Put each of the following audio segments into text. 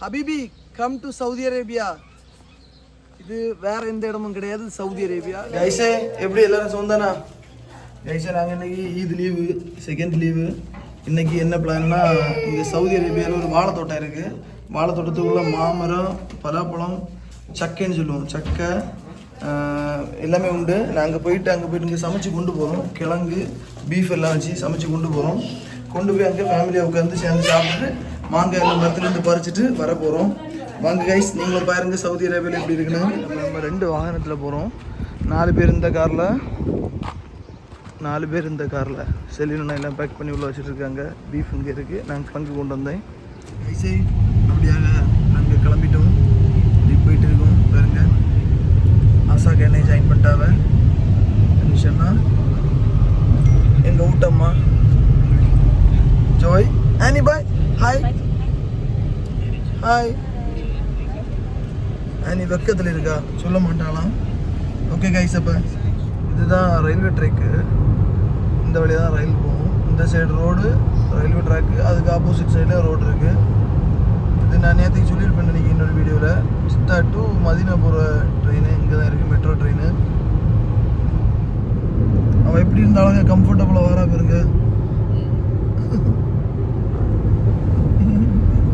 Habibi come to Saudi Arabia. இது வேற எந்த இடமும் கிடையாது, சவுதி அரேபியா. கைஸே எப்படி எல்லாரும் சொந்தானா? கைஸே நாங்கள் இன்னைக்கு ஈத் லீவு, செகண்ட் லீவு. இன்னைக்கு என்ன பிளான்னா, இங்கே சவுதி அரேபியாவில் ஒரு வாழைத்தோட்டம் இருக்குது. வாழைத்தோட்டத்துக்குள்ள மாமரம், பலாப்பழம், சக்கைன்னு சொல்லுவோம், சக்கை எல்லாமே உண்டு. நாங்கள் போயிட்டு அங்கே போயிட்டு இங்கே சமைச்சு கொண்டு போகிறோம். கிழங்கு பீஃப் எல்லாம் வச்சு சமைச்சு கொண்டு போகிறோம். கொண்டு போய் அங்கே ஃபேமிலியாக உட்காந்து சேர்ந்து சாப்பிட்டுட்டு மாங்காய் எல்லாம் மரத்துலேருந்து பறிச்சுட்டு வர போகிறோம். வாங்க கைஸ், நீங்களும் பாருங்கள் சவுதி அரேபியாவில் எப்படி இருக்குன்னு. நம்ம 2 வாகனத்தில் போகிறோம். 4 பேர் இந்த காரில், 4 பேர் இந்த காரில். செல்லினா எல்லாம் பேக் பண்ணி உள்ள வச்சுட்ருக்காங்க. பீஃப் இங்கே இருக்குது, நாங்கள் பங்கு கொண்டு வந்தேன். கைஸே அப்படியாக நாங்கள் கிளம்பிட்டோம். இப்படி போயிட்டு இருக்கோம். பாருங்க, ஆசாக்கு என்னை ஜாயின் பண்ணிட்டாவ சொன்னா எங்கள் ஊட்டம்மா ஜோய் ஆனி பாய். Hi hi. ஆனி வெக்கத்தில் இருக்கா, சொல்ல மாட்டாளாம். ஓகே கைஸ், அப்போ இதுதான் ரயில்வே ட்ராக்கு. இந்த வழியாக தான் ரயில் போகும். இந்த சைடு ரோடு ரயில்வே ட்ராக்கு, அதுக்கு ஆப்போசிட் சைடில் ரோடு இருக்குது. இது நான் நேற்றுக்கு சொல்லியிருப்பேன் நினைக்கிறேன் இன்னொரு வீடியோவில். ஜித்தா டு மதீனா போகிற ட்ரெயின் இங்கே தான் இருக்குது, மெட்ரோ ட்ரெயின். அவள் எப்படி இருந்தாலும் கம்ஃபர்டபுளாக வரா பாருங்க.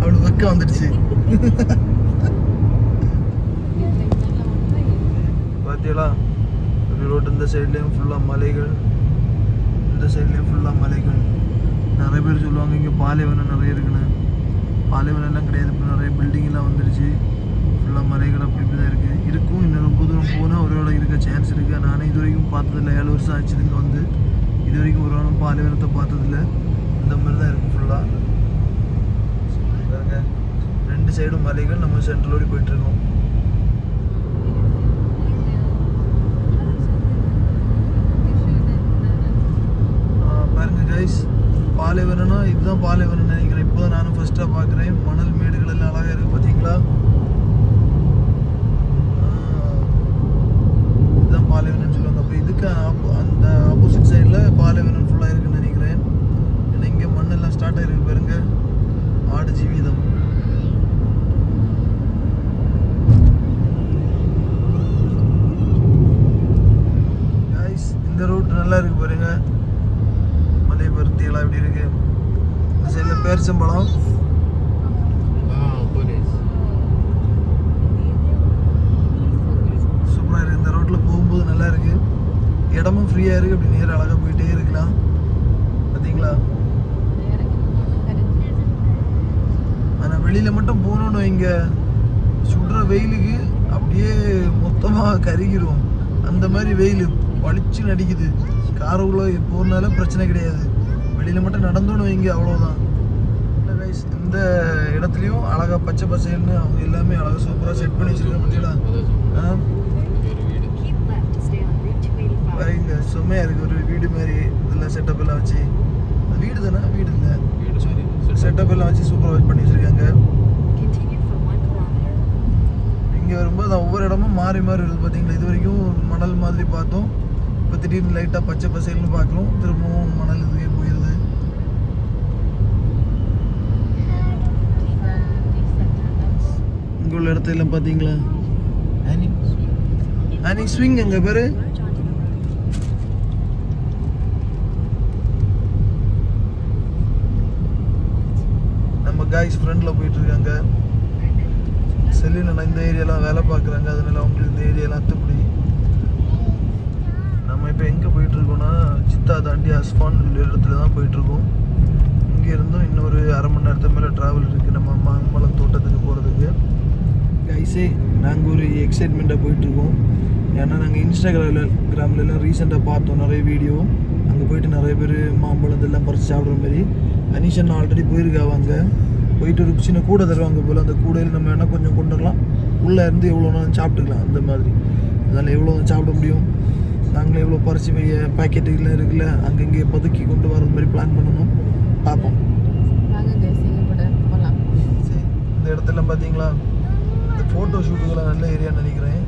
அவளுக்கு வெக்க வந்துடுச்சு. பார்த்தீங்களா, ஒரு ரோடு இந்த சைட்லேயும் ஃபுல்லாக மலைகள், இந்த சைட்லேயும் ஃபுல்லாக மலைகள். நிறைய பேர் சொல்லுவாங்க இங்கே பாலைவனம் நிறைய இருக்குன்னு. பாலைவனம்லாம் கிடையாது, இப்போ நிறைய பில்டிங்லாம் வந்துடுச்சு. ஃபுல்லாக மலைகள் அப்படி இப்படி தான் இருக்குது. இருக்கும், இன்னும் ரொம்ப தூரம் போனால் ஒரு வேளை இருக்க சான்ஸ் இருக்குது. நானே இது வரைக்கும் பார்த்ததில்ல. 7 வருஷம் ஆச்சு இங்கே வந்து. இது வரைக்கும் ஒரு வேளை பாலைவனத்தை பார்த்ததில்ல. இந்த மாதிரி தான் இருக்குது ஃபுல்லாக. பாருங்க, 2 சைடும் மலைகள். நம்ம சென்ட்ரலோடி போயிட்டுருக்கோம். பாருங்க கைஸ், பாலைவனம்னா இதுதான் பாலைவனம் நினைக்கிறேன். இப்போ தான் நானும் ஃபர்ஸ்ட்டாக பார்க்குறேன். மணல் மேடுகள் எல்லாம் அழகாக இருக்குது பார்த்தீங்களா. இதுதான் பாலைவனம்னு சொல்லுவாங்க. அப்போ இதுக்கு அந்த ஆப்போசிட் சைடில் பாலைவனம் ஃபுல்லாக இருக்குன்னு நினைக்கிறேன். ஏன்னா இங்கே மண்ணெல்லாம் ஸ்டார்ட் ஆகிருக்கு பாருங்க. ஆடு ஜீவிதம். கைஸ், இந்த ரூட் நல்லா இருக்கு பாருங்க. மலை பருத்தியெல்லாம் எப்படி இருக்கு. இந்த சைடில் பேரிச்சம்பழம். சூப்பராக இருக்குது. இந்த ரோட்டில் போகும்போது நல்லா இருக்குது. இடமும் ஃப்ரீயாக இருக்குது. அப்படி நேரம் அழகாக போயிட்டே இருக்கலாம். பார்த்தீங்களா. ஆனால் வெளியில் மட்டும் போகணுன்னு இங்கே சுடுற வெயிலுக்கு அப்படியே மொத்தமாக கருகிரும். அந்த மாதிரி வெயில் பளிச்சு நடிக்குது. காருக்குள்ளே போகிறனால பிரச்சனை கிடையாது. வெளியில் மட்டும் நடந்தோன்னு வைங்க, அவ்வளோதான். இந்த இடத்துலையும் அழகாக பச்சை பசேல்னு அவங்க எல்லாமே அழகாக சூப்பராக செட் பண்ணி வச்சுருக்காங்க. பார்த்தீங்களா, இங்கே செம்மையாக இருக்குது. ஒரு வீடு மாதிரி இதெல்லாம் செட்டப் எல்லாம் வச்சு. வீடு தானே, வீடு இல்லை, செட்டப் எல்லாம் வச்சு சூப்பராக பண்ணி வச்சுருக்காங்க. இங்கே வரும்போது ஒவ்வொரு இடமும் மாறி மாறி இருக்குது. பார்த்தீங்களா, இது வரைக்கும் மணல் மாதிரி பார்த்தோம். இப்போ திடீர்னு லைட்டாக பச்சை பசேல்னு பார்க்குறோம். திரும்பவும் மணல் இதுவே போயிடுது. இங்கே உள்ள இடத்துல பார்த்தீங்களா, ஆனி ஸ்விங் எங்க பேரு. நம்ம காய்ஸ் ஃப்ரெண்டில் போயிட்டுருக்காங்க. செல்லினா இந்த ஏரியாலாம் வேலை பார்க்குறாங்க. அதனால அவங்களுக்கு இந்த ஏரியாலாம் அத்துப்படி. நம்ம இப்போ எங்கே போயிட்டுருக்கோன்னா, ஜித்தா தாண்டி அஸ்ஃபான் இடத்துல தான் போயிட்டுருக்கோம். இங்கே இருந்தும் இன்னொரு அரை மணி நேரத்துக்கு மேலே ட்ராவல் இருக்குது நம்ம மாம்பழம் தோட்டத்துக்கு போகிறதுக்கு. கைஸே நாங்கள் ஒரு எக்ஸைட்மெண்ட்டாக போயிட்டுருக்கோம். ஏன்னா நாங்கள் இன்ஸ்டாகிராம்லாம் ரீசெண்டாக பார்த்தோம் நிறைய வீடியோ. அங்கே போயிட்டு நிறைய பேர் மாம்பழம் இதெல்லாம் பறித்து சாப்பிட்ற மாதிரி. அனிஷன் ஆல்ரெடி போயிருக்காங்க. போயிட்டு ஒரு சின்ன கூடை தருவாங்க போல். அந்த கூடையில் நம்ம வேணால் கொஞ்சம் கொண்டு வரலாம். உள்ளே இருந்து எவ்வளோ நாள் சாப்பிட்டுக்கலாம் அந்த மாதிரி. அதனால் எவ்வளோ சாப்பிட முடியும். நாங்களே எவ்வளோ பறிச்சு போய் பேக்கெட்டுலாம் இருக்குல்ல, அங்கங்கே பதுக்கி கொண்டு வர மாதிரி பிளான் பண்ணணும். பார்ப்போம். சரி, இந்த இடத்துல பார்த்தீங்களா, இந்த ஃபோட்டோ ஷூட்டுக்கெல்லாம் நல்ல ஏரியான்னு நினைக்கிறேன்.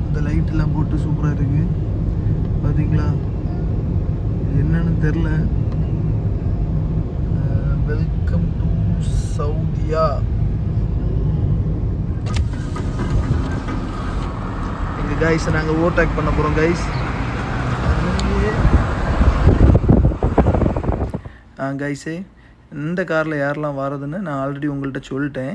இந்த லைட்டெல்லாம் போட்டு சூப்பராக இருக்குது. பார்த்தீங்களா, என்னன்னு தெரில. Welcome to Saudiya. கைஸை நாங்கள் ஓவர்டேக் பண்ண போகிறோம் கைஸ். கைஸே இந்த காரில் யாரெல்லாம் வரதுன்னு நான் ஆல்ரெடி உங்கள்கிட்ட சொல்லிட்டேன்.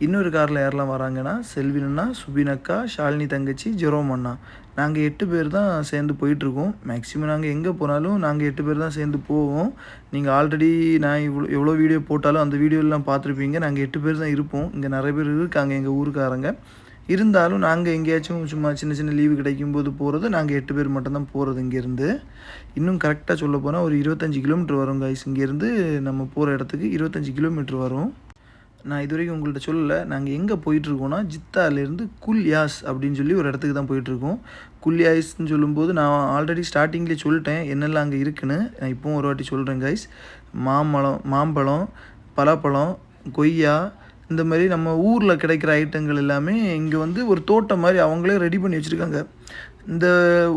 இன்னொரு காரில் யாரெல்லாம் வராங்கன்னா செல்வினா, சுபினக்கா, ஷாலினி தங்கச்சி, ஜெரோம் அண்ணா. நாங்கள் 8 பேர் தான் சேர்ந்து போயிட்டுருக்கோம். மேக்ஸிமம் நாங்கள் எங்கே போனாலும் நாங்கள் 8 பேர் தான் சேர்ந்து போவோம். நீங்கள் ஆல்ரெடி நான் எவ்வளோ வீடியோ போட்டாலும் அந்த வீடியோலாம் பார்த்துருப்பீங்க. நாங்கள் 8 பேர் தான் இருப்போம். இங்கே நிறைய பேர் இருக்காங்க எங்கள் ஊருக்காரங்க. இருந்தாலும் நாங்கள் எங்கேயாச்சும் சும்மா சின்ன சின்ன லீவு கிடைக்கும்போது போகிறது நாங்கள் 8 பேர் மட்டும்தான் போகிறது. இங்கேருந்து இன்னும் கரெக்டாக சொல்ல போனால் ஒரு 25 கிலோமீட்டர் வரும் கைஸ். இங்கேருந்து நம்ம போகிற இடத்துக்கு 25 கிலோமீட்டர் வரும். நான் இது வரைக்கும் உங்கள்கிட்ட சொல்லலை, நாங்கள் எங்கே போயிட்டுருக்கோன்னா ஜித்தாலேருந்து குல்யாஸ் அப்படின்னு சொல்லி ஒரு இடத்துக்கு தான் போயிட்டுருக்கோம். குல்யாஸ்ன்னு சொல்லும்போது நான் ஆல்ரெடி ஸ்டார்டிங்லேயே சொல்லிட்டேன் என்னெல்லாம் அங்கே இருக்குன்னு. நான் இப்போவும் ஒரு வாட்டி சொல்கிறேன் கைஸ். மாம்பழம், பலாப்பழம், கொய்யா, இந்த மாதிரி நம்ம ஊரில் கிடைக்கிற ஐட்டங்கள் எல்லாமே இங்கே வந்து ஒரு தோட்டம் மாதிரி அவங்களே ரெடி பண்ணி வச்சுருக்காங்க. இந்த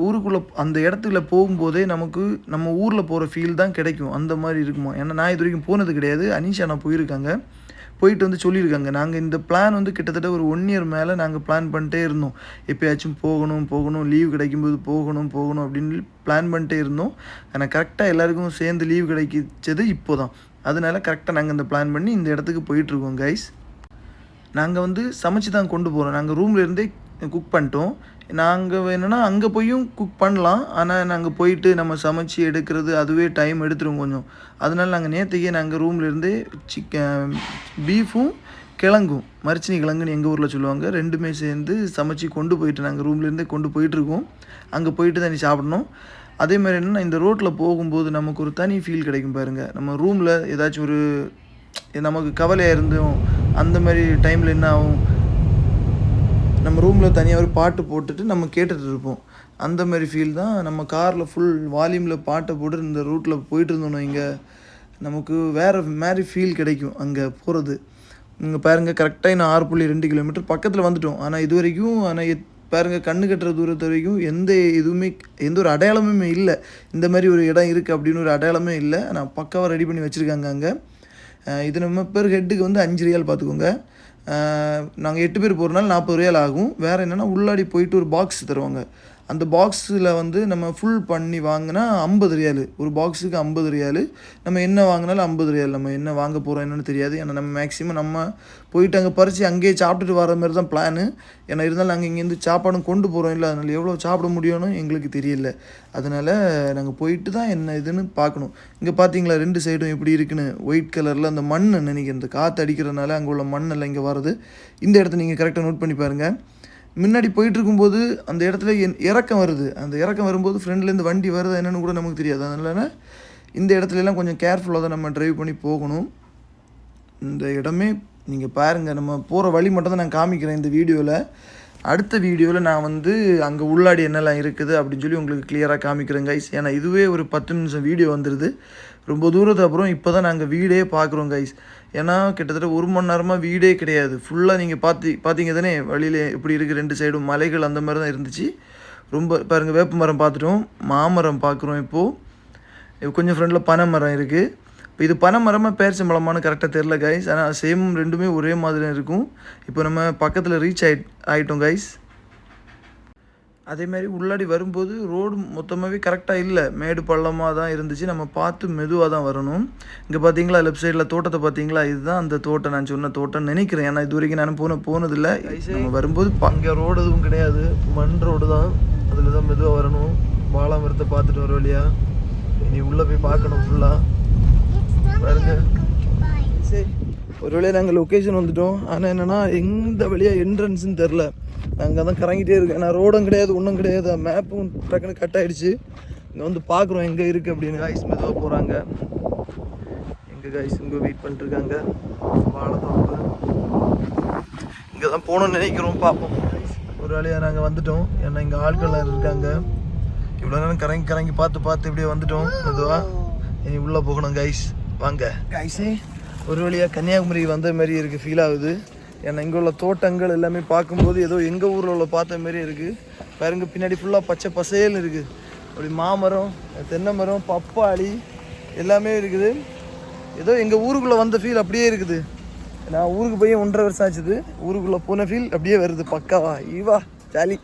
ஊருக்குள்ளே அந்த இடத்துல போகும்போதே நமக்கு நம்ம ஊரில் போகிற ஃபீல் தான் கிடைக்கும். அந்த மாதிரி இருக்குமா? ஏன்னா நான் இது வரைக்கும் போனது கிடையாது. அனிஷா நான் போயிருக்காங்க, போயிட்டு வந்து சொல்லியிருக்காங்க. நாங்கள் இந்த பிளான் வந்து கிட்டத்தட்ட ஒரு 1 இயர் மேலே நாங்கள் பிளான் பண்ணிட்டே இருந்தோம். எப்போயாச்சும் போகணும், லீவ் கிடைக்கும்போது போகணும் அப்படின்னு பிளான் பண்ணிட்டே இருந்தோம். ஆனால் கரெக்டாக எல்லாருக்கும் சேர்ந்து லீவ் கிடைக்கிச்சது இப்போ தான். அதனால கரெக்டாக நாங்கள் இந்த பிளான் பண்ணி இந்த இடத்துக்கு போயிட்டுருக்கோம் கைஸ். நாங்கள் வந்து சமைச்சு தான் கொண்டு போகிறோம். நாங்கள் ரூம்லேருந்தே குக் பண்ணிட்டோம். நாங்கள் வேணும்னா அங்கே போயும் குக் பண்ணலாம். ஆனால் நாங்கள் போயிட்டு நம்ம சமைச்சு எடுக்கிறது அதுவே டைம் எடுத்துரும் கொஞ்சம். அதனால நாங்கள் நேற்றுக்கே நாங்கள் ரூம்லேருந்தே பீஃபும் கிழங்கும், மரிச்சினி கிழங்குன்னு எங்கள் ஊரில் சொல்லுவாங்க, 2மே சேர்ந்து சமைச்சு கொண்டு போயிட்டு நாங்கள் ரூம்லேருந்தே கொண்டு போயிட்டுருக்கோம். அங்கே போயிட்டு தான் சாப்பிடணும். அதே மாதிரி என்னென்னா இந்த ரோட்டில் போகும்போது நமக்கு ஒரு தனி ஃபீல் கிடைக்கும் பாருங்கள். நம்ம ரூமில் ஏதாச்சும் ஒரு நமக்கு கவலையாக இருந்தோம் அந்த மாதிரி டைமில் என்ன ஆகும், நம்ம ரூமில் தனியாக ஒரு பாட்டு போட்டுட்டு நம்ம கேட்டுட்டு இருப்போம். அந்த மாதிரி ஃபீல் தான். நம்ம காரில் ஃபுல் வால்யூமில் பாட்டை போட்டு இந்த ரூட்டில் போயிட்டு இருந்தோம். இங்கே நமக்கு வேறு மாதிரி ஃபீல் கிடைக்கும் அங்கே போகிறது. இங்கே பாருங்கள் கரெக்டாக நான் 6.2 கிலோமீட்டர் பக்கத்தில் வந்துவிட்டோம். ஆனால் இது வரைக்கும் பாருங்கள் கண்ணு கட்டுற தூரத்து வரைக்கும் எந்த ஒரு அடையாளமுமே இல்லை. இந்த மாதிரி ஒரு இடம் இருக்குது அப்படின்னு ஒரு அடையாளமே இல்லை. ஆனால் பக்காவாக ரெடி பண்ணி வச்சுருக்காங்க அங்கே. இது நம்ம பேர் ஹெட்டுக்கு வந்து 5 ரியால் பார்த்துக்கோங்க. நாங்கள் 8 பேர் போகிறனால 40 ரியால் ஆகும். வேறு என்னென்னா உள்ளாடி போயிட்டு ஒரு பாக்ஸ் தருவாங்க. அந்த பாக்ஸில் வந்து நம்ம ஃபுல் பண்ணி வாங்கினா 50 ரியால். ஒரு பாக்ஸுக்கு 50 ரியால். நம்ம என்ன வாங்கினாலும் 50 ரியால். நம்ம என்ன வாங்க போகிறோம் என்னென்னு தெரியாது. ஏன்னா நம்ம மேக்ஸிமம் நம்ம போயிட்டு அங்கே பறித்து அங்கேயே சாப்பிட்டுட்டு வர மாதிரி தான் பிளானு. ஏன்னா இருந்தாலும் நாங்கள் இங்கேருந்து சாப்பாடும் கொண்டு போகிறோம் இல்லை, அதனால் எவ்வளோ சாப்பிட முடியும்னு எங்களுக்கு தெரியல. அதனால் நாங்கள் போயிட்டு தான் என்ன இதுன்னு பார்க்கணும். இங்கே பார்த்தீங்களா 2 சைடும் எப்படி இருக்குன்னு, ஒயிட் கலரில் அந்த மண் நினைக்கிறேன், இந்த காற்று அடிக்கிறதுனால அங்கே உள்ள மண்ணெல்லாம் இங்கே வருது. இந்த இடத்த நீங்கள் கரெக்டாக நோட் பண்ணி பாருங்கள். முன்னாடி போயிட்டுருக்கும்போது அந்த இடத்துல இறக்கம் வருது. அந்த இறக்கம் வரும்போது ஃப்ரெண்ட்லேருந்து வண்டி வருது என்னென்னு கூட நமக்கு தெரியாது. அதனால் இந்த இடத்துலலாம் கொஞ்சம் கேர்ஃபுல்லாக தான் நம்ம ட்ரைவ் பண்ணி போகணும். இந்த இடமே நீங்கள் பாருங்கள், நம்ம போகிற வழி மட்டும் தான் நான் காமிக்கிறேன் இந்த வீடியோவில். அடுத்த வீடியோவில் நான் வந்து அங்கே உள்ளாடி என்னெல்லாம் இருக்குது அப்படின்னு சொல்லி உங்களுக்கு கிளியராக காமிக்கிறேன் கைஸ். ஏன்னா இதுவே ஒரு 10 நிமிஷம் வீடியோ வந்துடுது. ரொம்ப தூரத்து அப்புறம் இப்போ தான் நாங்கள் வீடே பார்க்குறோம் கைஸ். ஏன்னா கிட்டத்தட்ட 1 மணி நேரமாக வீடே கிடையாது. ஃபுல்லாக நீங்கள் பார்த்தீங்க தானே வழியில் எப்படி இருக்குது, 2 சைடும் மலைகள் அந்த மாதிரி தான் இருந்துச்சு. ரொம்ப பாருங்கள், வேப்ப மரம் பார்த்துட்டோம், மாமரம் பார்க்குறோம். இப்போது கொஞ்சம் ஃப்ரெண்டில் பனை மரம் இருக்குது. இப்போ இது பனை மரமாக பேரிச்சம்பழமானு கரெக்டாக தெரில கைஸ். ஆனால் சேம் 2மே ஒரே மாதிரி இருக்கும். இப்போ நம்ம பக்கத்தில் ரீச் ஆகிட்டோம் கைஸ். அதேமாதிரி உள்ளாடி வரும்போது ரோடு மொத்தமாகவே கரெக்டாக இல்லை, மேடு பள்ளமாக தான் இருந்துச்சு. நம்ம பார்த்து மெதுவாக தான் வரணும். இங்கே பார்த்தீங்களா லெஃப்ட் சைடில் தோட்டத்தை பார்த்தீங்களா, இதுதான் அந்த தோட்டம் நான் சொன்ன தோட்டம்னு நினைக்கிறேன். ஏன்னா இது வரைக்கும் நான் போனதில்லை. நம்ம வரும்போது அங்கே ரோடு எதுவும் கிடையாது, மண் ரோடு தான். அதில் தான் மெதுவாக வரணும். வாழை மரத்தை பார்த்துட்டு வர வழியா இனி உள்ளே போய் பார்க்கணும் ஃபுல்லாக பாருங்க. சரி, ஒரு வழியாக நாங்கள் லொக்கேஷன் வந்துவிட்டோம். ஆனால் என்னென்னா எந்த வழியாக என்ட்ரன்ஸுன்னு தெரில. நாங்கள் தான் கறங்கிட்டே இருக்கேன். நான் ரோடும் கிடையாது ஒன்றும் கிடையாது. மேப்பும் டக்குன்னு கட் ஆகிடுச்சு. இங்கே வந்து பார்க்குறோம் எங்கே இருக்குது அப்படின்னு. கைஸ் மெதுவாக போகிறாங்க. எங்கள் கைஸ் இங்கே வெயிட் பண்ணிட்டுருக்காங்க. வாழைத்தோப்பு இங்கே தான் போகணுன்னு நினைக்கிறோம், பார்ப்போம். ஒரு வழியாக நாங்கள் வந்துவிட்டோம். ஏன்னா இங்கே ஆட்கள்லாம் இருக்காங்க. இவ்வளோ நேரம் கறங்கி பார்த்து இப்படியே வந்துவிட்டோம் மெதுவாக. இனி உள்ளே போகணும் கைஸ், வாங்க கைஸே. ஒரு வழியாக கன்னியாகுமரி வந்த மாதிரி இருக்குது, ஃபீல் ஆகுது. ஏன்னா இங்கே உள்ள தோட்டங்கள் எல்லாமே பார்க்கும்போது ஏதோ எங்கள் ஊரில் உள்ள பார்த்த மாதிரி இருக்குது. பாருங்க பின்னாடி ஃபுல்லாக பச்சை பசேல்னு இருக்குது. அப்படி மாமரம், தென்னை மரம், பப்பாளி எல்லாமே இருக்குது. ஏதோ எங்கள் ஊருக்குள்ளே வந்த ஃபீல் அப்படியே இருக்குது. நான் ஊருக்கு போய் 1.5 வருஷம் ஆச்சுது. ஊருக்குள்ளே போன ஃபீல் அப்படியே வருது பக்காவா. Eva jolly.